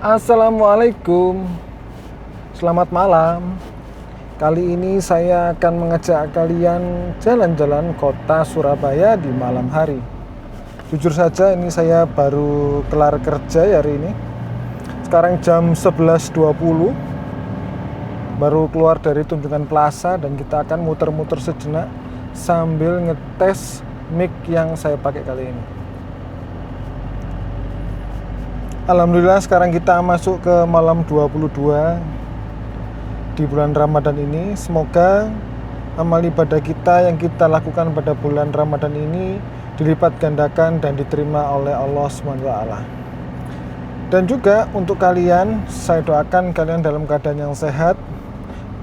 Assalamualaikum, selamat malam. Kali ini saya akan mengajak kalian jalan-jalan kota Surabaya di malam hari. Jujur saja ini saya baru kelar kerja hari ini. Sekarang jam 11.20, baru keluar dari Tunjungan Plaza dan kita akan muter-muter sejenak sambil ngetes mic yang saya pakai kali ini. Alhamdulillah sekarang kita masuk ke malam 22 di bulan Ramadan ini. Semoga amal ibadah kita yang kita lakukan pada bulan Ramadan ini dilipat gandakan dan diterima oleh Allah SWT. Dan juga untuk kalian, saya doakan kalian dalam keadaan yang sehat,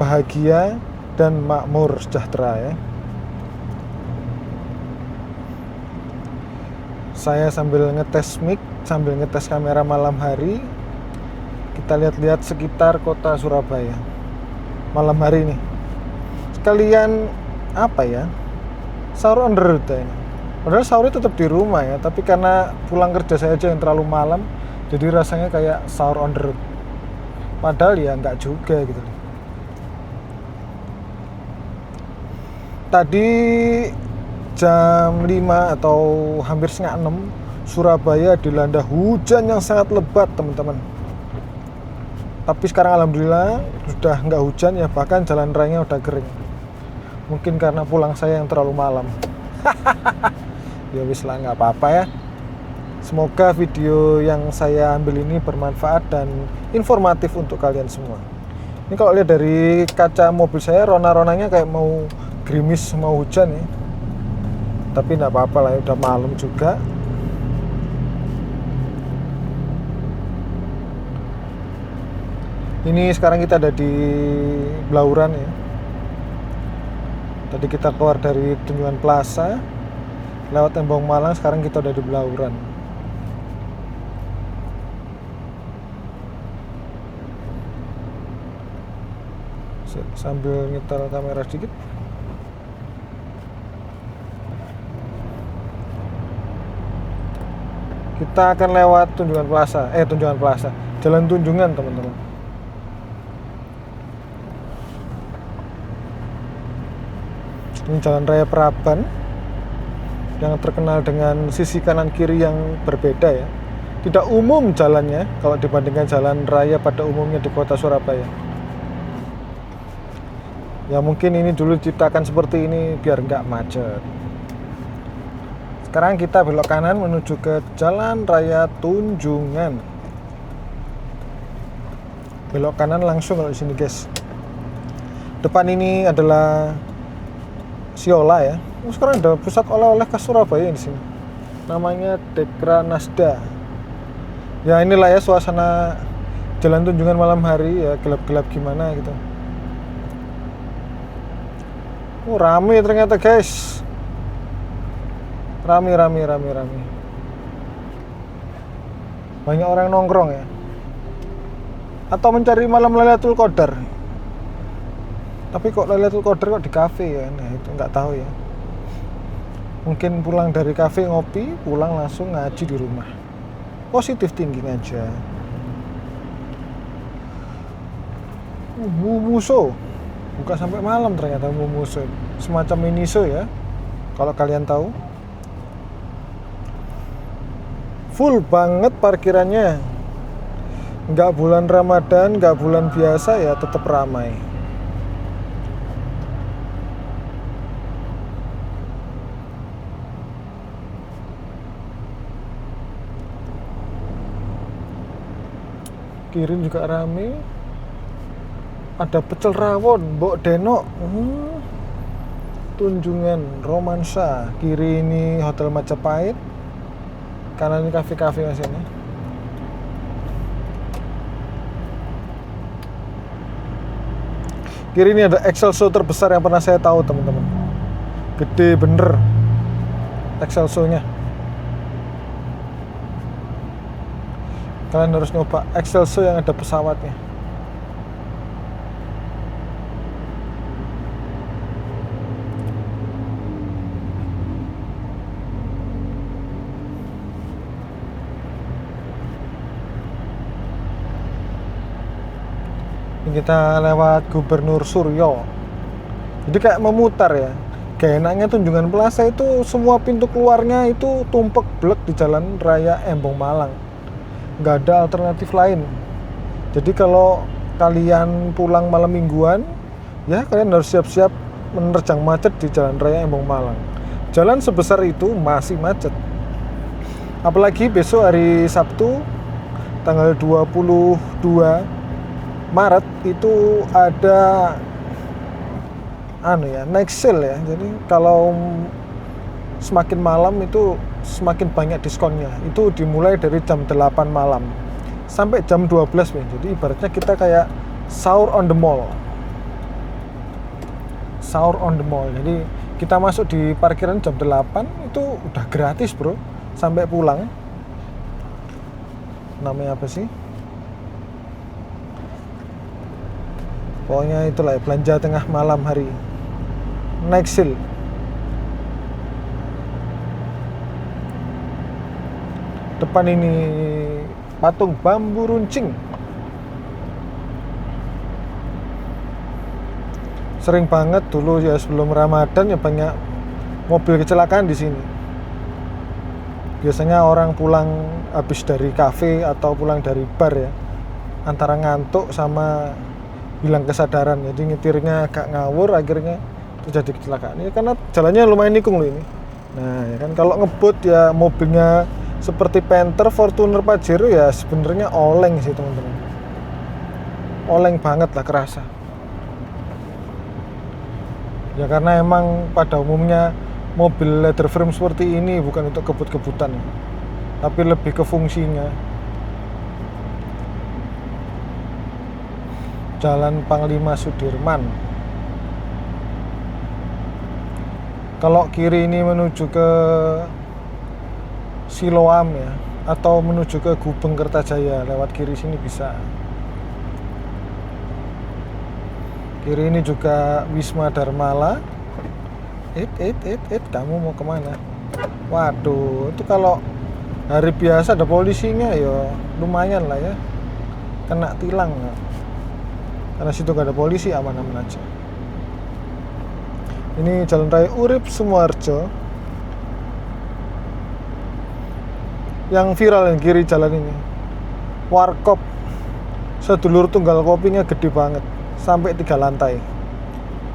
bahagia, dan makmur sejahtera ya. Saya sambil ngetes mic, sambil ngetes kamera malam hari. Kita lihat-lihat sekitar kota Surabaya malam hari ini. Sekalian apa ya, sahur on the road ya. Padahal sahurnya tetap di rumah ya, tapi karena pulang kerja saya aja yang terlalu malam, jadi rasanya kayak sahur on the road. Padahal ya nggak juga gitu. Tadi jam 5 atau hampir setengah 6 Surabaya dilanda hujan yang sangat lebat teman-teman. Tapi sekarang alhamdulillah sudah nggak hujan ya, bahkan jalan rayanya udah kering. Mungkin karena pulang saya yang terlalu malam. Ya wis lah, nggak apa-apa ya. Semoga video yang saya ambil ini bermanfaat dan informatif untuk kalian semua. Ini kalau lihat dari kaca mobil saya, rona-ronanya kayak mau gerimis, mau hujan ya. Tapi nggak apa-apa lah, udah malam juga. Ini sekarang kita ada di Blauran ya. Tadi kita keluar dari Tunjungan Plaza, lewat Tembong Malang, sekarang kita udah di Blauran. Sambil nyetel kamera sedikit. Kita akan lewat Tunjungan Plaza, Jalan Tunjungan teman-teman. Ini Jalan Raya Praban yang terkenal dengan sisi kanan kiri yang berbeda ya. Tidak umum jalannya kalau dibandingkan jalan raya pada umumnya di kota Surabaya. Ya mungkin ini dulu diciptakan seperti ini biar nggak macet. Sekarang kita belok kanan menuju ke Jalan Raya Tunjungan. Belok kanan langsung kalau di sini, guys. Depan ini adalah Siola ya. Sekarang ada pusat oleh-oleh khas Surabaya di sini. Namanya Dekra Nasda. Ya inilah ya suasana Jalan Tunjungan malam hari ya, gelap-gelap gimana gitu. Rame ternyata, guys. Rame. Banyak orang nongkrong ya. Atau mencari malam Lailatul Qadar. Tapi kok Lailatul Qadar kok di kafe ya? Nah itu nggak tahu ya. Mungkin pulang dari kafe ngopi, pulang langsung ngaji di rumah. Positif thinking aja. Mumuso. Buka sampai malam ternyata Mumuso. Semacam Miniso ya. Kalau kalian tahu. Full banget parkirannya. Nggak bulan Ramadan, nggak bulan biasa ya tetap ramai. Kiri juga ramai. Ada pecel rawon, Mbok Denok. Tunjungan Romansa. Kiri ini Hotel Majapahit. Kanan ini kafe-kafe mas ini. Kiri ini ada Excelso terbesar yang pernah saya tahu teman-teman. Gede bener Excelso-nya. Kalian harus nyoba Excelso yang ada pesawatnya. Kita lewat Gubernur Suryo. Jadi kayak memutar ya. Gak enaknya Tunjungan Plaza itu semua pintu keluarnya itu tumpek blek di Jalan Raya Embong Malang. Nggak ada alternatif lain. Jadi kalau kalian pulang malam mingguan, ya kalian harus siap-siap menerjang macet di Jalan Raya Embong Malang. Jalan sebesar itu masih macet. Apalagi besok hari Sabtu tanggal 22 Maret itu ada night sale ya. Jadi kalau semakin malam itu semakin banyak diskonnya. Itu dimulai dari jam 8 malam sampai jam 12 ya. Jadi ibaratnya kita kayak sahur on the mall. Sahur on the mall. Jadi kita masuk di parkiran jam 8 itu udah gratis, Bro. Sampai pulang. Namanya apa sih? Pokoknya itulah ya, belanja tengah malam hari. Night sale. Depan ini patung bambu runcing. Sering banget dulu ya sebelum Ramadan ya banyak mobil kecelakaan di sini. Biasanya orang pulang habis dari kafe atau pulang dari bar ya, antara ngantuk sama hilang kesadaran, jadi nyetirnya agak ngawur, akhirnya terjadi kecelakaan. Ya karena jalannya lumayan nikung loh ini. Nah ya kan, kalau ngebut ya mobilnya seperti Panther, Fortuner, Pajero ya sebenarnya oleng sih teman-teman. Oleng banget lah, kerasa. Ya karena emang pada umumnya mobil leather frame seperti ini bukan untuk kebut-kebutan, tapi lebih ke fungsinya. Jalan Panglima Sudirman. Kalau kiri ini menuju ke Siloam ya, atau menuju ke Gubeng Kertajaya, lewat kiri sini bisa. Kiri ini juga Wisma Dharmala. Kamu mau kemana? Waduh, itu kalau hari biasa ada polisinya ya lumayan lah ya, kena tilang ya. Karena situ gak ada polisi, aman-aman aja. Ini Jalan Raya Urip Sumoharjo. Yang viral yang kiri jalan ini, warkop sedulur tunggal kopinya gede banget, sampai 3 lantai.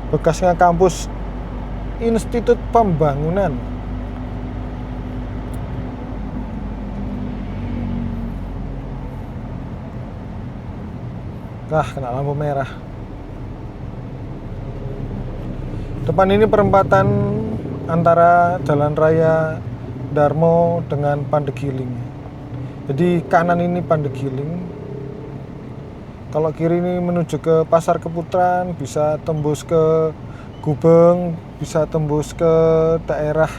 Bekasnya kampus Institut Pembangunan. Kena lampu merah. Depan ini perempatan antara Jalan Raya Darmo dengan Pandegiling. Jadi kanan ini Pandegiling. Kalau kiri ini menuju ke Pasar Keputaran, bisa tembus ke Gubeng, bisa tembus ke daerah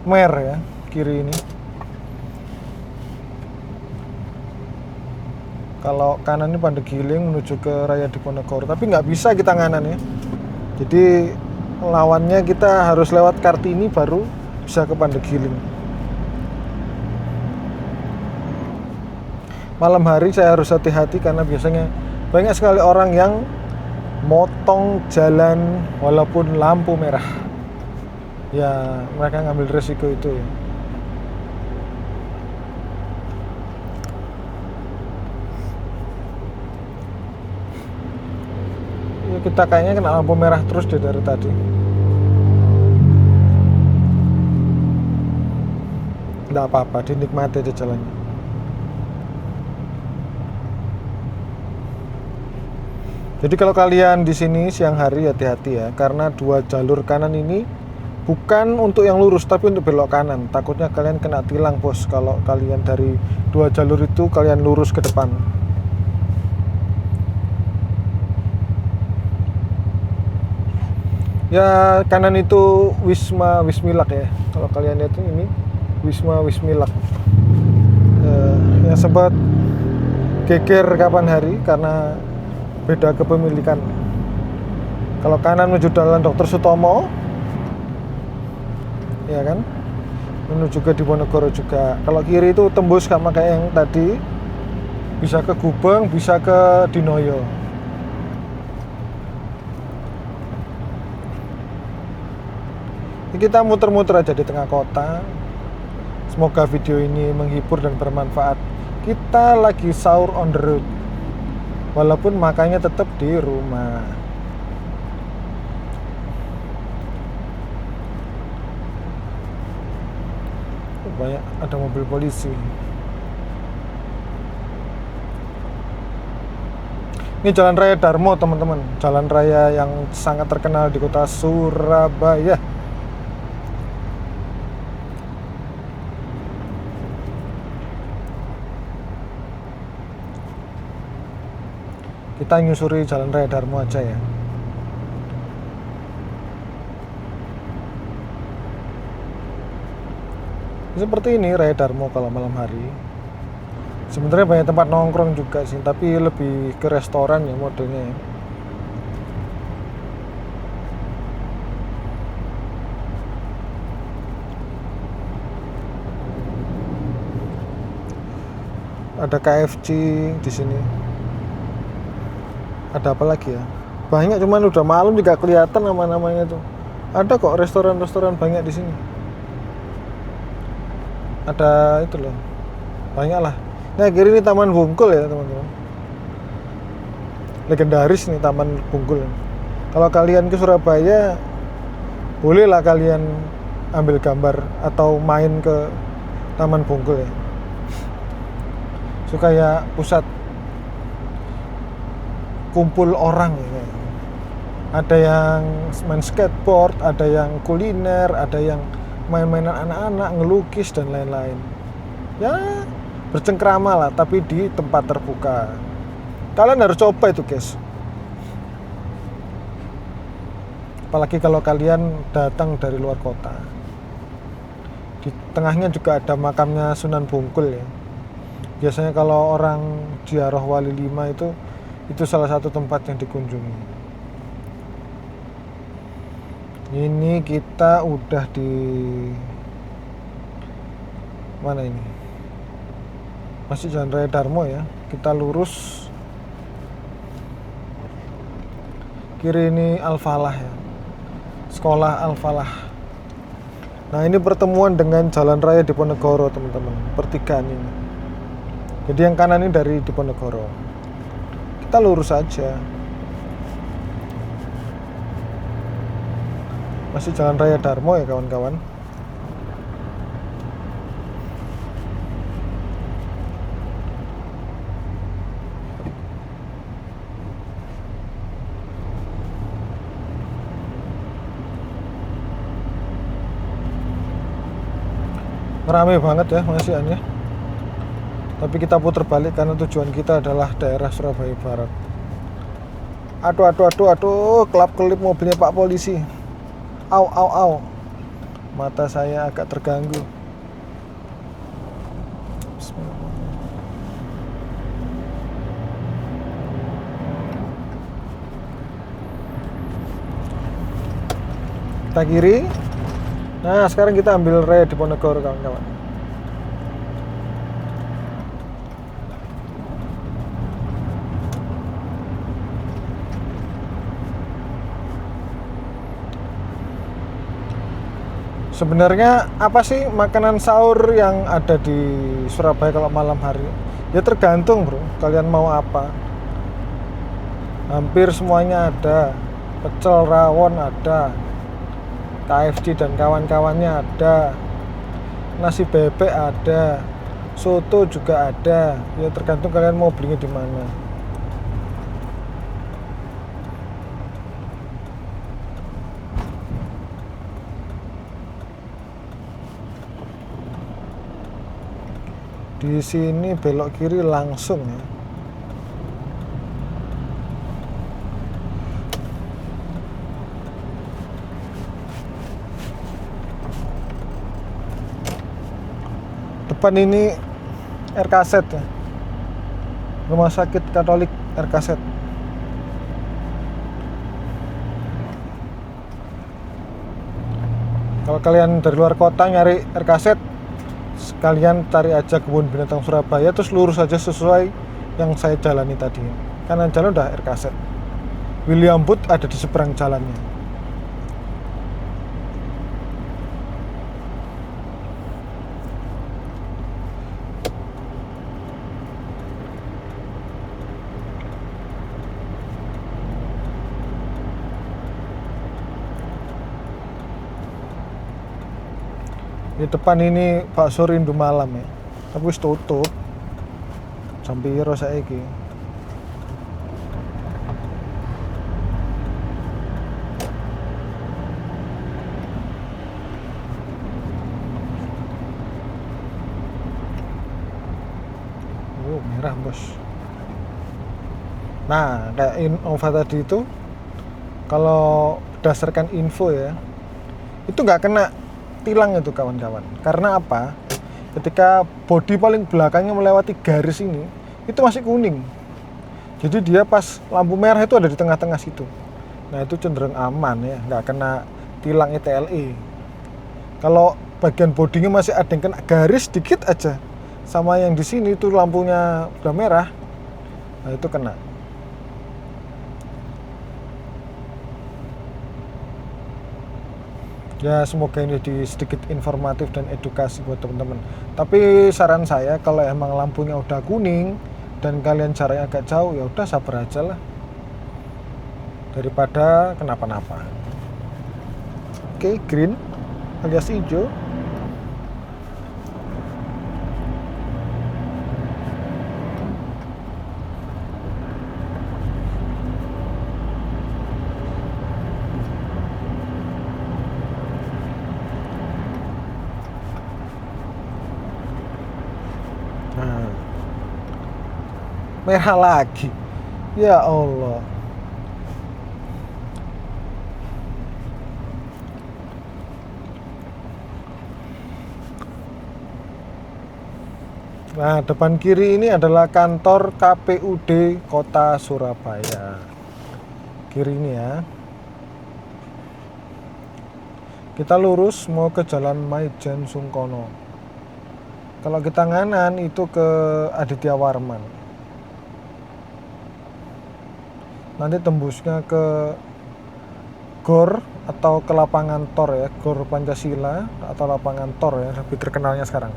Mer ya, kiri ini. Kalau kanan ini Pandegiling menuju ke Raya Diponegoro, tapi nggak bisa kita nganan ya. Jadi lawannya kita harus lewat Kartini baru bisa ke Pandegiling. Malam hari saya harus hati-hati karena biasanya banyak sekali orang yang motong jalan walaupun lampu merah. Ya mereka ngambil resiko itu ya. Kita kayaknya kena lampu merah terus dari tadi. Nggak apa-apa, dinikmati aja jalannya. Jadi kalau kalian di sini siang hari hati-hati ya, karena 2 jalur kanan ini bukan untuk yang lurus tapi untuk belok kanan. Takutnya kalian kena tilang, bos, kalau kalian dari 2 jalur itu kalian lurus ke depan. Ya kanan itu Wisma Wismilak ya. Kalau kalian lihat ini Wisma Wismilak. Yang sempat geger kapan hari karena beda kepemilikan. Kalau kanan menuju Jalan Dr. Sutomo, ya kan, menuju ke Diponegoro juga. Kalau kiri itu tembus sama kayak yang tadi, bisa ke Gubeng, bisa ke Dinoyo. Kita muter-muter aja di tengah kota. Semoga video ini menghibur dan bermanfaat. Kita lagi sahur on the road, walaupun makannya tetap di rumah. Banyak ada mobil polisi. Ini Jalan Raya Darmo, teman-teman. Jalan raya yang sangat terkenal di kota Surabaya. Kita nyusuri Jalan Raya Darmo aja ya. Seperti ini Raya Darmo kalau malam hari. Sebenarnya banyak tempat nongkrong juga sih, tapi lebih ke restoran ya modelnya ya. Ada KFC di sini. Ada apa lagi ya? Banyak, cuman udah malam juga kelihatan nama-namanya tuh. Ada kok restoran-restoran banyak di sini. Ada itu loh, banyak lah. Nah, kiri ini Taman Bungkul ya teman-teman. Legendaris nih Taman Bungkul. Kalau kalian ke Surabaya, bolehlah kalian ambil gambar atau main ke Taman Bungkul ya. Suka ya, pusat kumpul orang ya. Ada yang main skateboard, ada yang kuliner, ada yang main-mainan anak-anak, ngelukis dan lain-lain. Ya, bercengkrama lah, tapi di tempat terbuka. Kalian harus coba itu, guys. Apalagi kalau kalian datang dari luar kota. Di tengahnya juga ada makamnya Sunan Bungkul ya. Biasanya kalau orang ziarah Wali 5 itu salah satu tempat yang dikunjungi. Ini kita udah di mana ini? Masih Jalan Raya Darmo ya. Kita lurus. Kiri ini Al-Falah ya. Sekolah Al-Falah. Nah, ini pertemuan dengan Jalan Raya Diponegoro, teman-teman. Pertigaan ini. Jadi yang kanan ini dari Diponegoro. Kita lurus aja. Masih Jalan Raya Darmo ya kawan-kawan. Ramai banget ya masihannya. Tapi kita putar balik karena tujuan kita adalah daerah Surabaya Barat. Aduh, kelap-kelip mobilnya Pak Polisi. Au. Mata saya agak terganggu. Kita kiri. Nah, sekarang kita ambil Raya Diponegoro, kawan-kawan. Sebenarnya apa sih makanan sahur yang ada di Surabaya kalau malam hari? Ya tergantung bro, kalian mau apa. Hampir semuanya ada. Pecel rawon ada, KFC dan kawan-kawannya ada, nasi bebek ada, soto juga ada. Ya tergantung kalian mau belinya di mana. Di sini belok kiri langsung ya. Depan ini RKZ ya. Rumah Sakit Katolik RKZ. Kalau kalian dari luar kota nyari RKZ, sekalian cari aja Kebun Binatang Surabaya, terus lurus aja sesuai yang saya jalani tadi. Kanan jalan udah RKZ. William Booth ada di seberang jalannya. Di depan ini bakso rindu malam ya, tapi wis tutup jam piro saiki. Merah bos. Nah kayak Innova tadi itu, kalau berdasarkan info ya, itu nggak kena tilang itu kawan-kawan. Karena apa? Ketika bodi paling belakangnya melewati garis ini, itu masih kuning. Jadi dia pas lampu merah itu ada di tengah-tengah situ. Nah itu cenderung aman ya, nggak kena tilang ITLE. Kalau bagian bodinya masih ada yang kena garis dikit aja, sama yang di sini itu lampunya udah merah, nah itu kena. Ya semoga ini jadi sedikit informatif dan edukasi buat teman-teman. Tapi saran saya kalau emang lampunya udah kuning dan kalian jaraknya agak jauh, ya udah sabar aja lah, daripada kenapa-napa. Oke, green alias hijau. Nah, merah lagi. Ya Allah. Nah, depan kiri ini adalah kantor KPUD Kota Surabaya. Kiri ini ya. Kita lurus mau ke Jalan Maijen Sungkono. Kalau kita nganan itu ke Aditya Warman. Nanti tembusnya ke GOR atau ke lapangan Tor ya, GOR Pancasila atau lapangan Tor ya, lebih terkenalnya sekarang.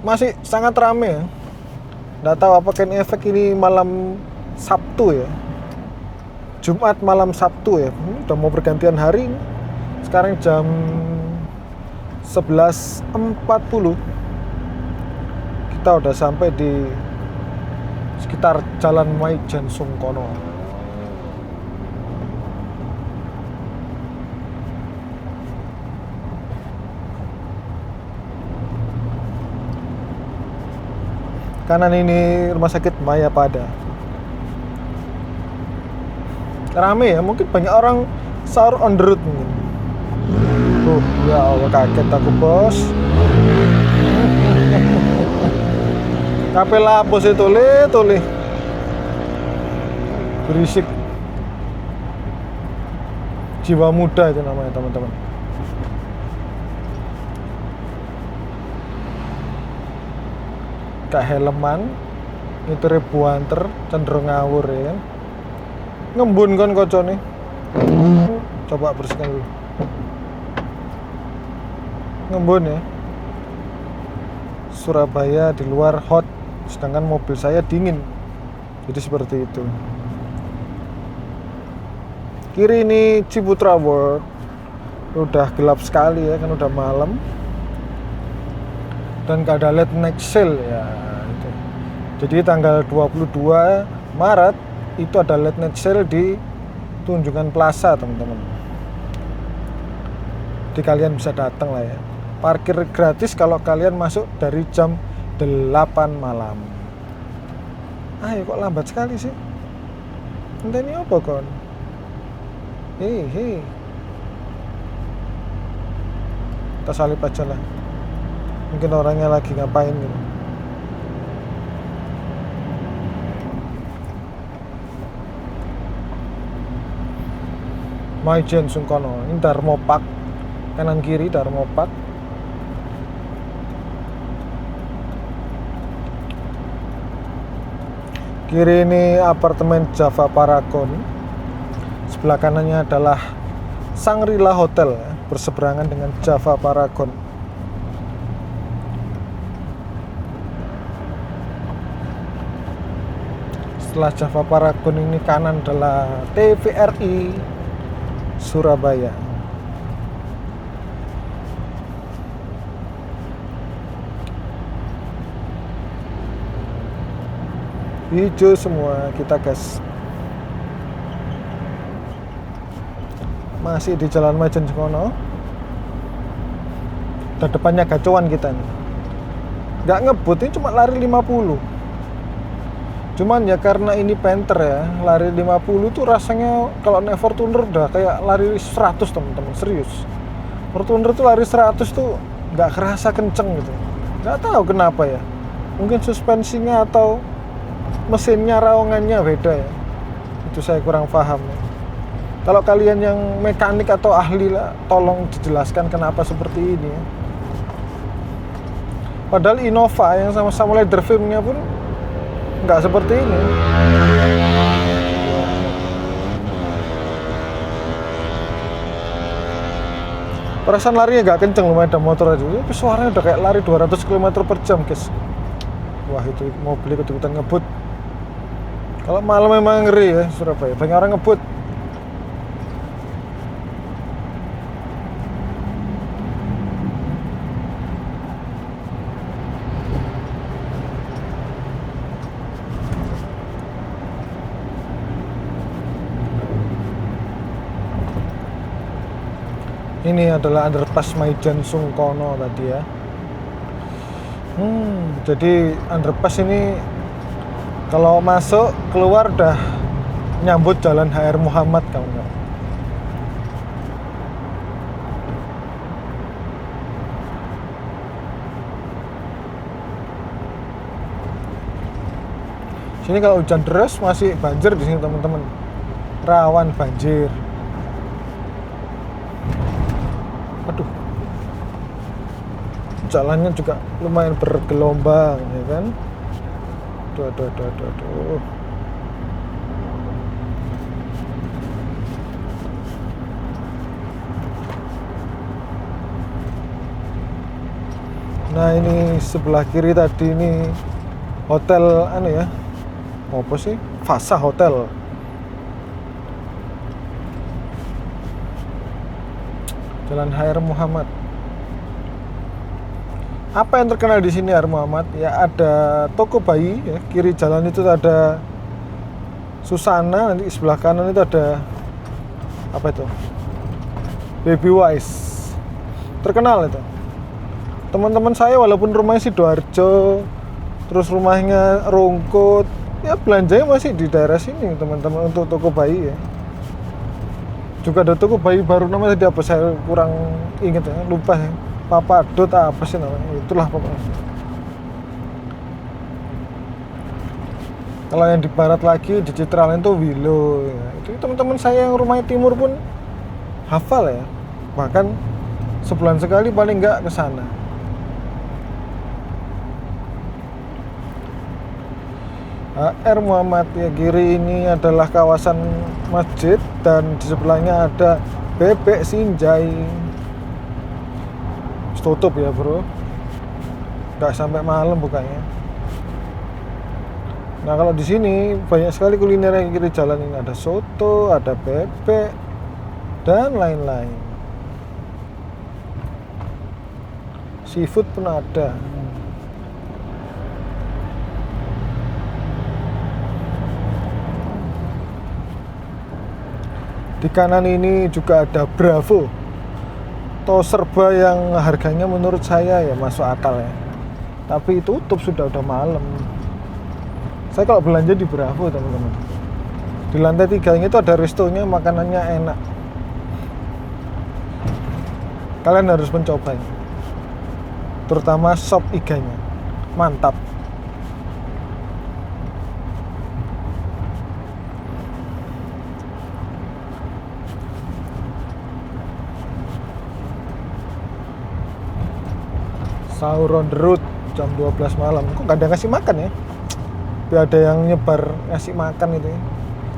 Masih sangat rame ya. Nggak tahu apakah ini efek ini malam Sabtu ya, Jumat malam Sabtu ya. Udah mau pergantian hari ini. Sekarang jam 11.40. Kita udah sampai di sekitar Jalan Maijen Sungkono. Kanan ini Rumah Sakit Mayapada. Rame ya, mungkin banyak orang sahur on the road mungkin. Ya Allah, kaget aku bos. Kapel lapus itu tuli berisik. Jiwa muda itu namanya teman-teman. Gak helman, itu buanter, cenderung ngawur ya kan. Ngembun kan kocone. Coba bersihkan dulu. Ngembun ya. Surabaya di luar hot, sedangkan mobil saya dingin. Jadi seperti itu. Kiri ini Ciputra World. Udah gelap sekali ya kan, udah malam. Dan gak ada late night sale ya itu. Jadi tanggal 22 Maret itu ada late night sale di Tunjungan Plaza teman-teman. Jadi kalian bisa datang lah ya. Parkir gratis kalau kalian masuk dari jam 8 malam. Kok lambat sekali sih? Entah ini apa kon? Hei. Kita salip aja lah. Mungkin orangnya lagi ngapain gitu. Maijen Sungkono, ini Darmopak. Kanan kiri Darmopak. Kiri ini apartemen Java Paragon. Sebelah kanannya adalah Shangri-La Hotel ya, berseberangan dengan Java Paragon. setelah Java Paragon ini kanan adalah TVRI Surabaya. Hijau semua, kita gas. Masih di Jalan Majen Sekono. Dan depannya gacuan kita nih. Nggak ngebut, ini cuma lari 50. Cuman ya karena ini Panther ya, lari 50 tuh rasanya kalau naik Fortuner udah kayak lari 100 teman-teman, serius. Fortuner tuh lari 100 tuh nggak kerasa kenceng gitu. Nggak tahu kenapa ya. Mungkin suspensinya atau mesinnya, raungannya beda ya. Itu saya kurang paham ya. Kalau kalian yang mekanik atau ahli lah, tolong dijelaskan kenapa seperti ini ya. Padahal Innova yang sama-sama leather film-nya pun nggak seperti ini. Perasaan larinya nggak kenceng loh, ada motor aja. Tapi suaranya udah kayak lari 200 km per jam, guys. Wah, itu mobil ikut-ikutan ngebut. Kalau malam memang ngeri ya Surabaya, banyak orang ngebut. Ini adalah underpass Maijen Sungkono tadi ya. Jadi underpass ini kalau masuk keluar udah nyambut Jalan HR Muhammad kawan-kawan. Sini kalau hujan deras masih banjir di sini teman-teman. Rawan banjir. Aduh, jalannya juga lumayan bergelombang ya kan. Aduh. Nah ini sebelah kiri tadi ini hotel ya, apa sih, Fasa Hotel. Jalan HR Muhammad. Apa yang terkenal di sini HR Muhammad? Ya ada toko bayi ya, kiri jalan itu ada Susana, nanti sebelah kanan itu ada apa itu? Baby Wise. Terkenal itu. Teman-teman saya walaupun rumahnya Sidoarjo, terus rumahnya Rungkut, ya belanjanya masih di daerah sini teman-teman untuk toko bayi ya. Juga ada toko bayi baru, namanya tadi apa saya kurang inget ya, lupa ya. Papa Dot apa sih namanya, itulah pokoknya. Kalau yang di barat lagi di Citraland itu Willow ya. Itu teman-teman saya yang rumahnya timur pun hafal ya, bahkan sebulan sekali paling nggak ke sana. HR Muhammad ya, kiri ini adalah kawasan masjid dan di sebelahnya ada Bebek Sinjai. Tutup ya bro, nggak sampai malam bukanya. Nah kalau di sini banyak sekali kuliner yang kiri jalan ini, ada soto, ada bebek dan lain-lain. Seafood pun ada. Di kanan ini juga ada Bravo, atau serba yang harganya menurut saya ya masuk akal ya. Tapi tutup sudah malam. Saya kalau belanja di Bravo teman-teman. Di lantai 3 itu ada restonya, makanannya enak. Kalian harus mencobanya. Terutama sop iganya. Mantap. Sahur on the road jam 12 malam. Kok nggak ada ngasih makan ya? Tapi ada yang nyebar ngasih makan itu ya.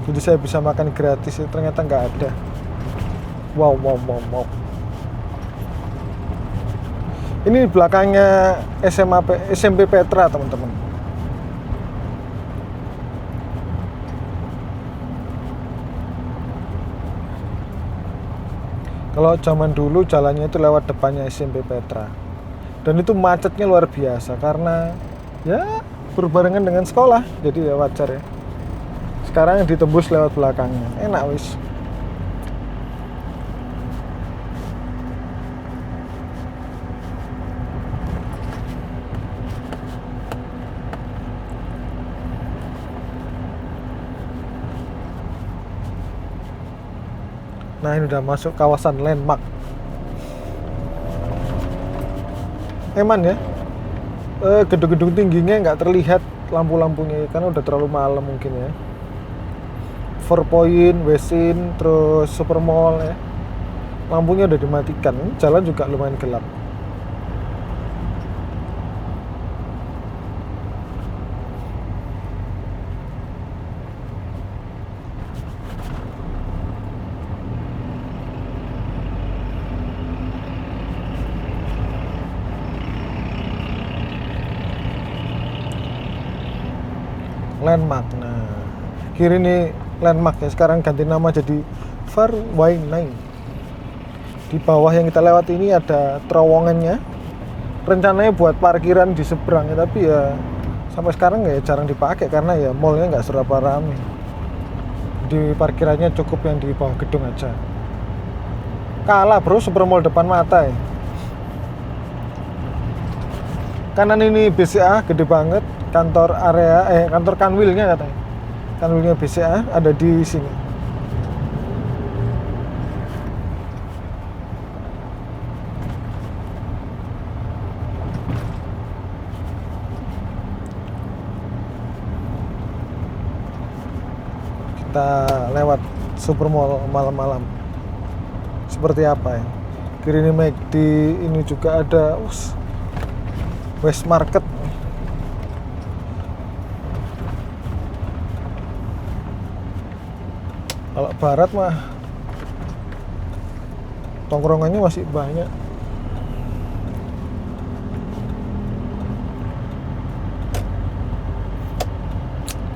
Jadi saya bisa makan gratis ya. Ternyata nggak ada. Wow. Ini belakangnya SMP Petra teman-teman. Kalau zaman dulu jalannya itu lewat depannya SMP Petra. Dan itu macetnya luar biasa karena ya berbarengan dengan sekolah, jadi ya wajar ya. Sekarang ditembus lewat belakangnya, enak wis. Nah ini udah masuk kawasan landmark. Eman ya, gedung-gedung tingginya nggak terlihat lampu-lampunya karena udah terlalu malam mungkin ya. 4 Point, Wesin, terus Supermall ya, lampunya udah dimatikan. Jalan juga lumayan gelap. Landmark. Nah, kiri ini landmark ya, sekarang ganti nama jadi Farway 9. Di bawah yang kita lewat ini ada terowongannya. Rencananya buat parkiran di seberang ya, tapi ya sampai sekarang ya jarang dipakai karena ya mallnya nggak seberapa ramai. Di parkirannya cukup yang di bawah gedung aja. Kalah bro, Supermall depan mata ya. Kanan ini BCA gede banget, kantor Kanwilnya katanya. Kanwilnya BCA ada di sini. Kita lewat Supermall malam-malam. Seperti apa ya? Kiri ini McD, ini juga ada West Market. Kalau barat mah tongkrongannya masih banyak.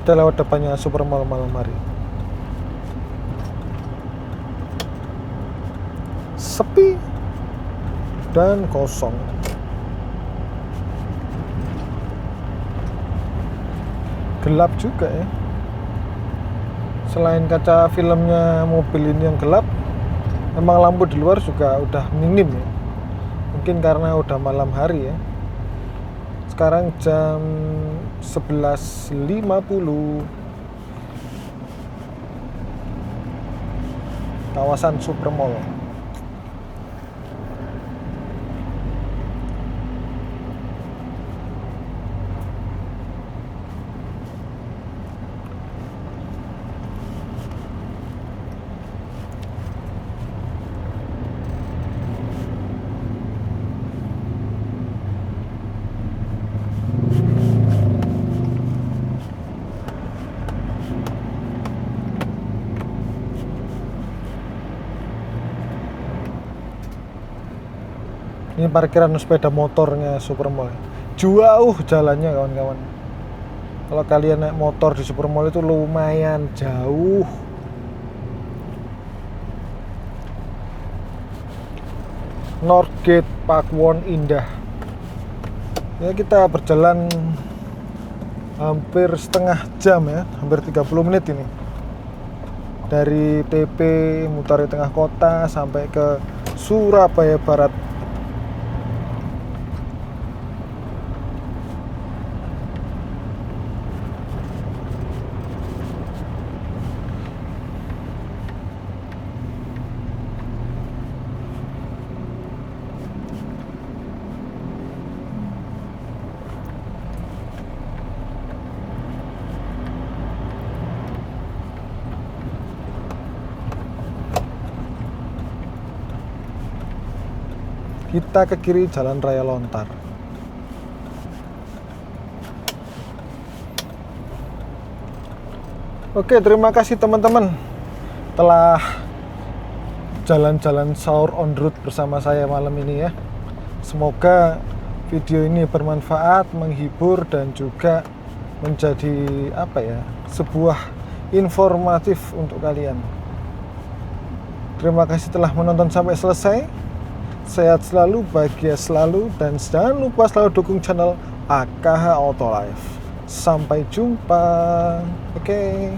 Kita lewat depannya Supermall malam hari. Sepi dan kosong. Gelap juga ya. Selain kaca filmnya mobil ini yang gelap, memang lampu di luar juga udah minim ya. Mungkin karena udah malam hari ya. Sekarang jam 11.50. Kawasan Supermall. Ini parkiran sepeda motornya Supermall. Jauh jalannya kawan-kawan. Kalau kalian naik motor di Supermall itu lumayan jauh. Northgate Pakwon Indah. Ya kita berjalan hampir setengah jam ya, hampir 30 menit ini. Dari TP mutar di tengah kota sampai ke Surabaya Barat. Kita ke kiri Jalan Raya Lontar. Oke, terima kasih teman-teman telah jalan-jalan sahur on road bersama saya malam ini ya. Semoga video ini bermanfaat, menghibur dan juga menjadi sebuah informatif untuk kalian. Terima kasih telah menonton sampai selesai. Sehat selalu, bahagia selalu, dan jangan lupa selalu dukung channel AKH Autolife. Sampai jumpa. Oke.